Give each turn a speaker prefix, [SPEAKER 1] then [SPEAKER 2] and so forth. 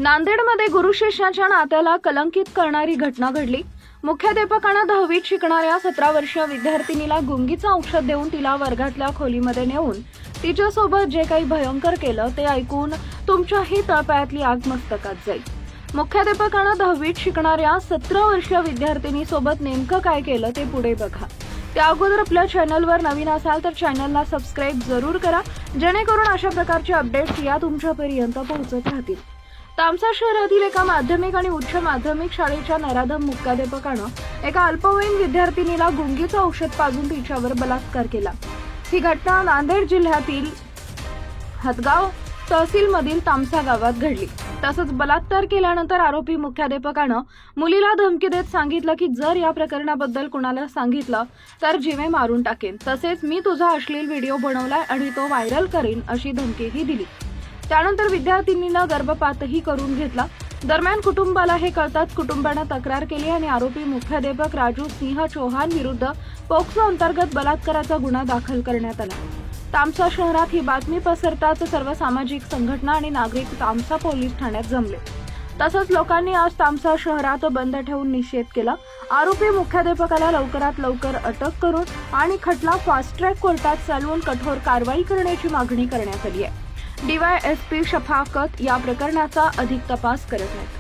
[SPEAKER 1] नांदेडमध्ये गुरु शिष्याच्या नात्याला कलंकित करणारी घटना घडली। मुख्याध्यापकाने 10वीत शिकणाऱ्या 17 वर्षीय विद्यार्थिनीला गुंगीचं औषध देऊन तिला वर्गातल्या खोलीमध्ये नेऊन तिच्यासोबत जे काही भयंकर केलं ते ऐकून तुमच्याही तळपायातली आग मस्तकात जाईल। मुख्याध्यापकाने 10वीत शिकणाऱ्या 17 वर्षीय विद्यार्थिनीसोबत नेमकं काय केलं ते पुढे बघा। त्या अगोदर आपल्या चॅनलवर नवीन असाल तर चॅनलला सबस्क्राइब जरूर करा, जेणेकरून अशा प्रकारचे अपडेट्स या तुमच्यापर्यंत पोहोचत राहतील। तामसा शहरातील एका माध्यमिक आणि उच्च माध्यमिक शाळेच्या नराधम मुख्याध्यापकानं एका अल्पवयीन विद्यार्थिनीला गुंगीचं औषध पाजून तिच्यावर बलात्कार केला। ही घटना नांदेड जिल्ह्यातील हदगाव तहसीलमधील तामसा गावात घडली। तसंच बलात्कार केल्यानंतर आरोपी मुख्याध्यापकानं मुलीला धमकी देत सांगितलं की जर या प्रकरणाबद्दल कुणाला सांगितलं तर जीवे मारून टाकेन, तसेच मी तुझा अश्लील व्हिडिओ बनवलाय आणि तो व्हायरल करीन अशी धमकीही दिली। त्यानंतर विद्यार्थिनीनं गर्भपातही करून घेतला। दरम्यान कुटुंबाला हे कळताच कुटुंबाने तक्रार केली आणि आरोपी मुख्याध्यापक राजू सिंह चौहान विरुद्ध पोक्सो अंतर्गत बलात्काराचा गुन्हा दाखल करण्यात आला। तामसा शहरात ही बातमी पसरताच सर्व सामाजिक संघटना आणि नागरिक तामसा पोलीस ठाण्यात जमले। तसंच लोकांनी आज तामसा शहरात बंद ठेवून निषेध केला। आरोपी मुख्याध्यापकाला लवकरात लवकर अटक करून आणि खटला फास्ट ट्रॅक कोर्टात चालवून कठोर कारवाई करण्याची मागणी करण्यात आली आहे। DYSP शफाकत या प्रकरणाचा अधिक तपास करत आहेत।